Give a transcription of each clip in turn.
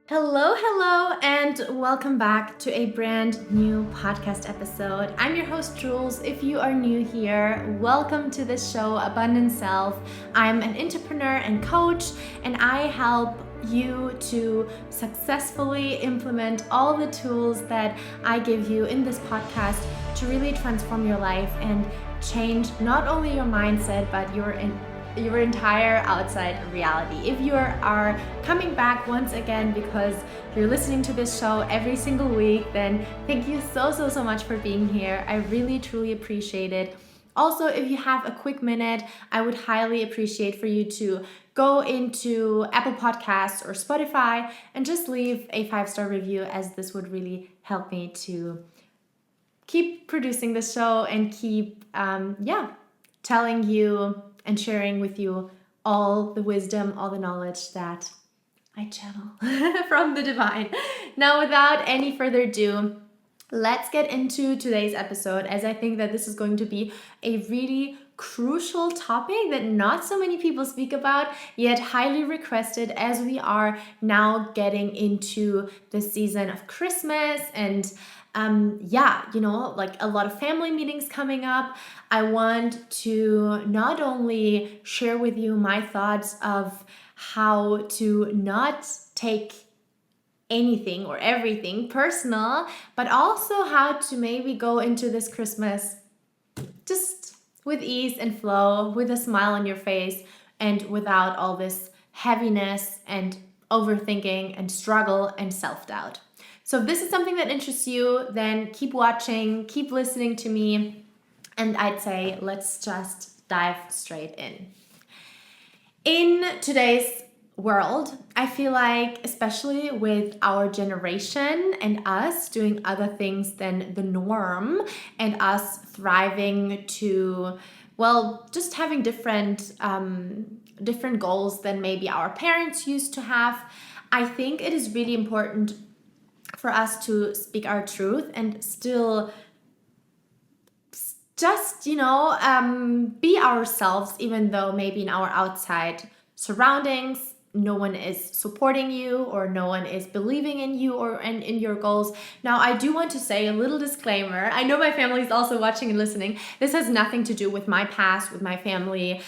Hello, and welcome back to a brand new podcast episode. I'm your host, Jules. If you are new here, welcome to this show, Abundant Self. I'm an entrepreneur and coach, and I help you to successfully implement all the tools that I give you in this podcast to really transform your life and change not only your mindset, but your entire outside reality. If you are coming back once again because you're listening to this show every single week, then thank you so much for being here. I really truly appreciate it. Also, if you have a quick minute, I would highly appreciate for you to go into Apple Podcasts or Spotify and just leave a 5-star review, as this would really help me to keep producing this show and keep telling you and sharing with you all the wisdom, all the knowledge that I channel from the divine. Now, without any further ado, let's get into today's episode, as I think that this is going to be a really crucial topic that not so many people speak about, yet highly requested, as we are now getting into the season of Christmas and like a lot of family meetings coming up. I want to not only share with you my thoughts of how to not take anything or everything personal, but also how to maybe go into this Christmas just with ease and flow, with a smile on your face, and without all this heaviness and overthinking and struggle and self-doubt. So if this is something that interests you, then keep watching, keep listening to me, and I'd say let's just dive straight in. In today's world, I feel like, especially with our generation and us doing other things than the norm and us thriving to, just having different goals than maybe our parents used to have, I think it is really important for us to speak our truth and still just, be ourselves, even though maybe in our outside surroundings, no one is supporting you or no one is believing in you or in your goals. Now, I do want to say a little disclaimer. I know my family is also watching and listening. This has nothing to do with my past, with my family,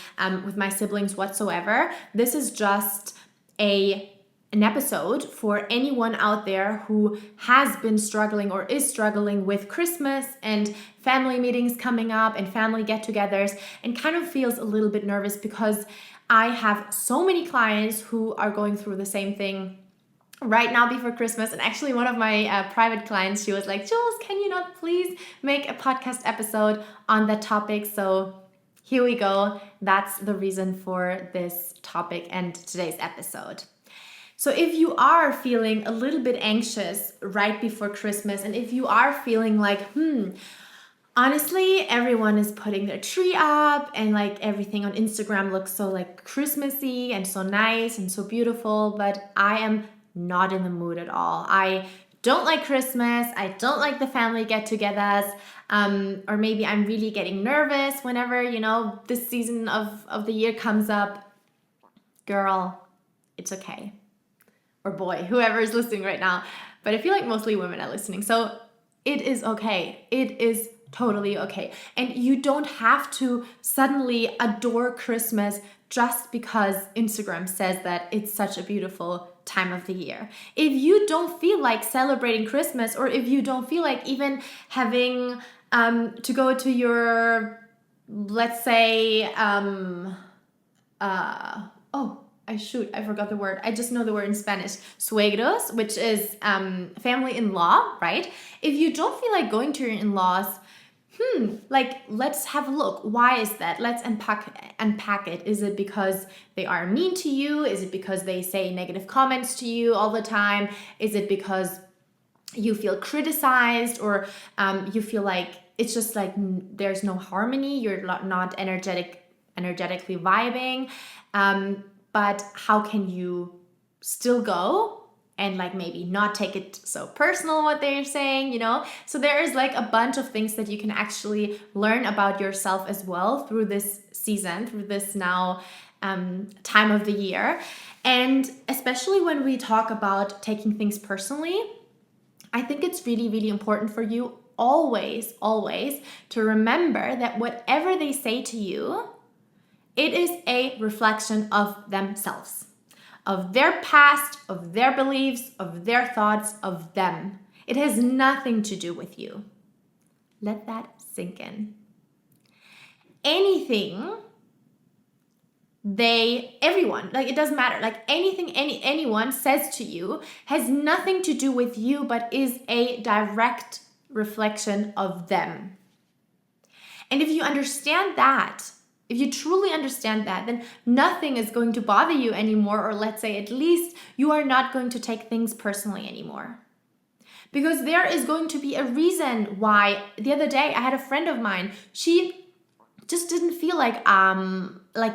with my siblings whatsoever. This is just an episode for anyone out there who has been struggling or is struggling with Christmas and family meetings coming up and family get-togethers and kind of feels a little bit nervous, because I have so many clients who are going through the same thing right now before Christmas. And actually, one of my private clients, she was like, Jules, can you not please make a podcast episode on that topic? So here we go. That's the reason for this topic and today's episode. So if you are feeling a little bit anxious right before Christmas, and if you are feeling like, honestly, everyone is putting their tree up and like everything on Instagram looks so like Christmassy and so nice and so beautiful, but I am not in the mood at all. I don't like Christmas. I don't like the family get-togethers. Or maybe I'm really getting nervous whenever, this season of the year comes up. Girl, it's okay. Or boy, whoever is listening right now. But I feel like mostly women are listening. So it is okay. It is totally okay. And you don't have to suddenly adore Christmas just because Instagram says that it's such a beautiful time of the year. If you don't feel like celebrating Christmas, or if you don't feel like even having to go to your, let's say, I forgot the word. I just know the word in Spanish. Suegros, which is family-in-law, right? If you don't feel like going to your in-laws, let's have a look. Why is that? Let's unpack it. Is it because they are mean to you? Is it because they say negative comments to you all the time? Is it because you feel criticized, or you feel like it's just like there's no harmony? You're not energetically vibing. But how can you still go and like maybe not take it so personal what they're saying, So there is like a bunch of things that you can actually learn about yourself as well through this season, through this now time of the year. And especially when we talk about taking things personally, I think it's really, really important for you always, always to remember that whatever they say to you, it is a reflection of themselves, of their past, of their beliefs, of their thoughts, of them. It has nothing to do with you. Let that sink in. Anything everyone, like, it doesn't matter, like anything anyone says to you has nothing to do with you, but is a direct reflection of them. And if you understand that, if you truly understand that, then nothing is going to bother you anymore, or let's say at least you are not going to take things personally anymore. Because there is going to be a reason why. The other day I had a friend of mine, she just didn't feel like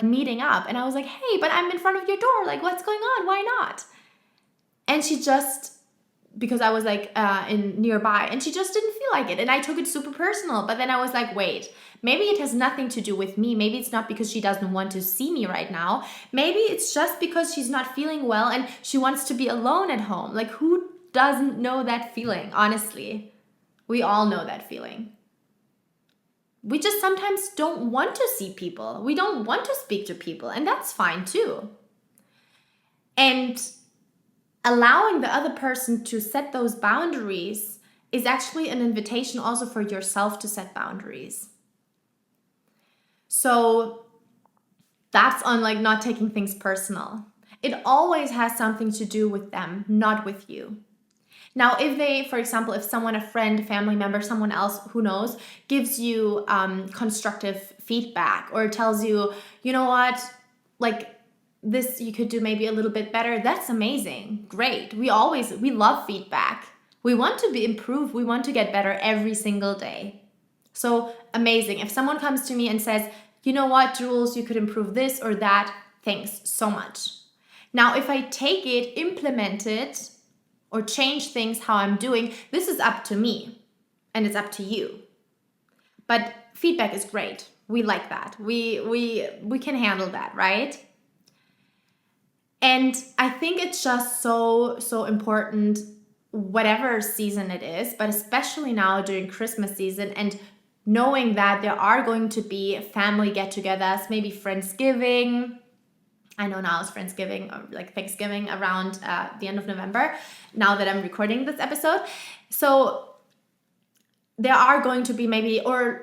meeting up, and I was like, hey, but I'm in front of your door, like, what's going on, why not? And she just, because I was like in nearby, and she just didn't feel like it, and I took it super personal. But then I was like, wait, maybe it has nothing to do with me. Maybe it's not because she doesn't want to see me right now. Maybe it's just because she's not feeling well and she wants to be alone at home. Like, who doesn't know that feeling? Honestly, we all know that feeling. We just sometimes don't want to see people. We don't want to speak to people, and that's fine too. And allowing the other person to set those boundaries is actually an invitation also for yourself to set boundaries. So that's on like not taking things personal. It always has something to do with them, not with you. Now, if they, for example, if someone, a friend, family member, someone else, who knows, gives you constructive feedback or tells you, you know what, like this you could do maybe a little bit better, that's amazing. Great. We love feedback. We want to be improved. We want to get better every single day. So amazing. If someone comes to me and says, you know what, Jules, you could improve this or that, thanks so much. Now, if I take it, implement it, or change things how I'm doing, this is up to me and it's up to you. But feedback is great. We like that. We can handle that, right? And I think it's just so important, whatever season it is, but especially now during Christmas season, and knowing that there are going to be family get-togethers, maybe Friendsgiving. I know now it's Friendsgiving, or like Thanksgiving, around the end of November, now that I'm recording this episode. So there are going to be maybe, or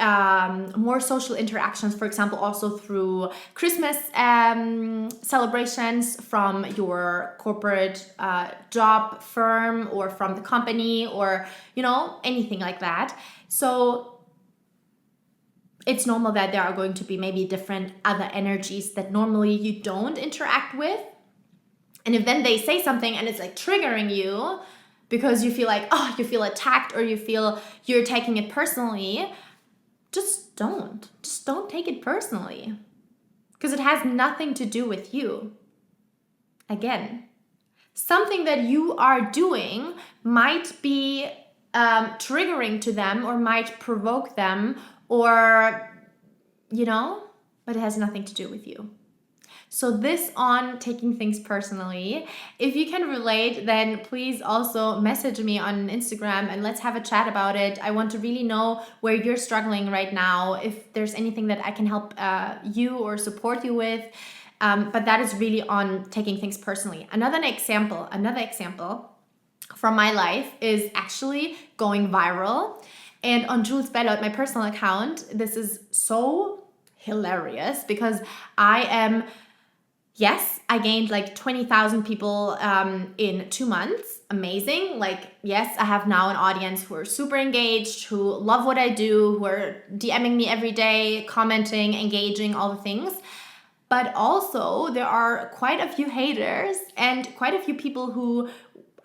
more social interactions, for example, also through Christmas celebrations from your corporate job firm or from the company, or, you know, anything like that. So it's normal that there are going to be maybe different other energies that normally you don't interact with. And if then they say something and it's like triggering you because you feel like, oh, you feel attacked, or you feel you're taking it personally, just don't take it personally, because it has nothing to do with you. Again, something that you are doing might be triggering to them, or might provoke them, or, you know, but it has nothing to do with you. So this on taking things personally, if you can relate, then please also message me on Instagram and let's have a chat about it. I want to really know where you're struggling right now, if there's anything that I can help you or support you with. But that is really on taking things personally. Another example from my life is actually going viral. And on Jules Bellot, my personal account, this is so hilarious because I gained like 20,000 people in 2 months. Amazing. Like, yes, I have now an audience who are super engaged, who love what I do, who are DMing me every day, commenting, engaging, all the things. But also there are quite a few haters and quite a few people who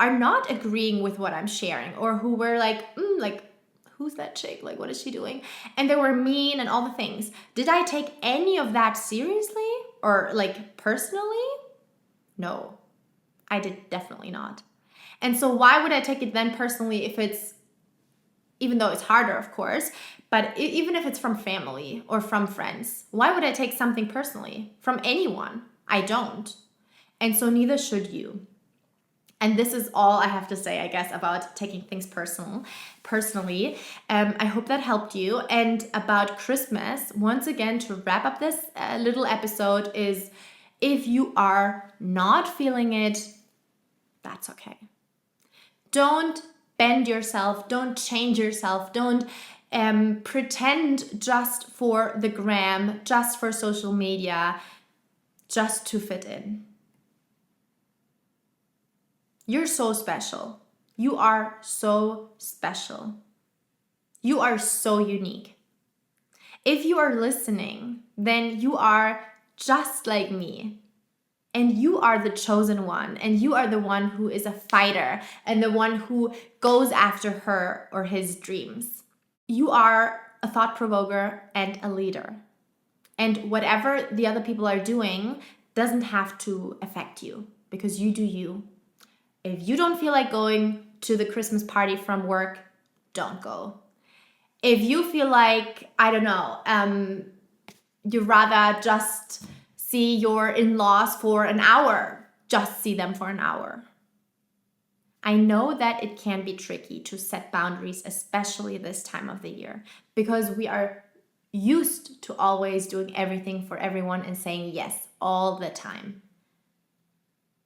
are not agreeing with what I'm sharing, or who were like, who's that chick? Like, what is she doing? And they were mean and all the things. Did I take any of that seriously or like personally? No, I did definitely not. And so why would I take it then personally if it's even though it's harder, of course. But even if it's from family or from friends, why would I take something personally from anyone? I don't. And so neither should you. And this is all I have to say, I guess, about taking things personally. I hope that helped you. And about Christmas, once again, to wrap up this little episode, is if you are not feeling it, that's okay. Don't bend yourself. Don't change yourself. Don't pretend just for the gram, just for social media, just to fit in. You're so special. You are so special. You are so unique. If you are listening, then you are just like me. And you are the chosen one. And you are the one who is a fighter and the one who goes after her or his dreams. You are a thought provoker and a leader. And whatever the other people are doing doesn't have to affect you, because you do you. If you don't feel like going to the Christmas party from work, don't go. If you feel like, I don't know, you'd rather just see your in-laws for an hour, just see them for an hour. I know that it can be tricky to set boundaries, especially this time of the year, because we are used to always doing everything for everyone and saying yes all the time.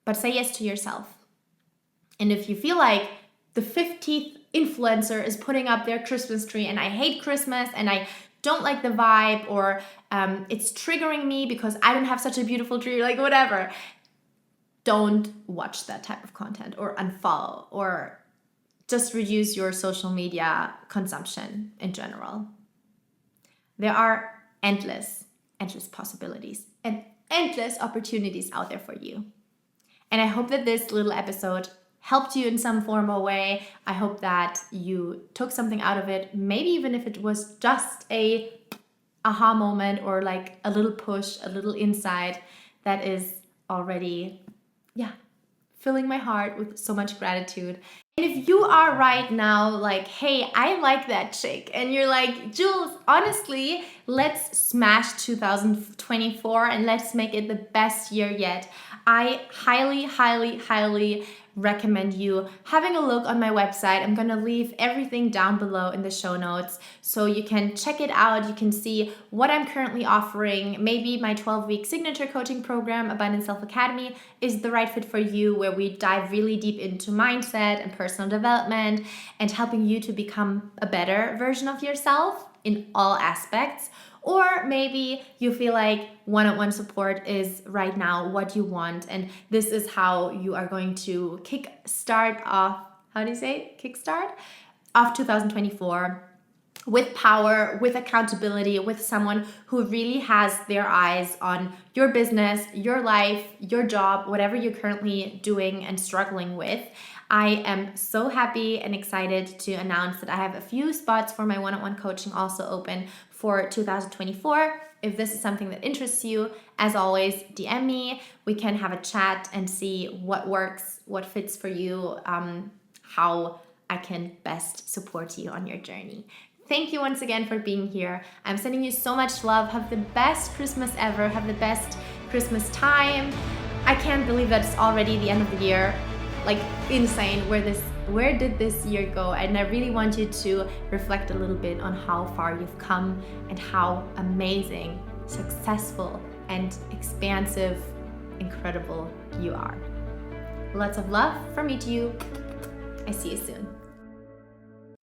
But say yes to yourself. And if you feel like the 50th influencer is putting up their Christmas tree and I hate Christmas and I don't like the vibe, or it's triggering me because I don't have such a beautiful tree, like whatever, don't watch that type of content, or unfollow, or just reduce your social media consumption in general. There are endless possibilities and endless opportunities out there for you. And I hope that this little episode helped you in some form or way. I hope that you took something out of it, maybe even if it was just a aha moment or like a little push, a little insight that is already, filling my heart with so much gratitude. And if you are right now like, hey, I like that chick, and you're like, Jules, honestly, let's smash 2024 and let's make it the best year yet, I highly recommend you having a look on my website. I'm gonna leave everything down below in the show notes so you can check it out. You can see what I'm currently offering. Maybe my 12-week signature coaching program, Abundant Self Academy, is the right fit for you, where we dive really deep into mindset and personal development and helping you to become a better version of yourself in all aspects. Or maybe you feel like one-on-one support is right now what you want, and this is how you are going to kickstart off 2024 with power, with accountability, with someone who really has their eyes on your business, your life, your job, whatever you're currently doing and struggling with. I am so happy and excited to announce that I have a few spots for my one-on-one coaching also open for 2024. If this is something that interests you, as always, DM me. We can have a chat and see what works, what fits for you, how I can best support you on your journey. Thank you once again for being here. I'm sending you so much love. Have the best Christmas ever. Have the best Christmas time. I can't believe that it's already the end of the year. Like, insane. Where did this year go? And I really want you to reflect a little bit on how far you've come and how amazing, successful, and expansive, incredible you are. Lots of love from me to you. I see you soon.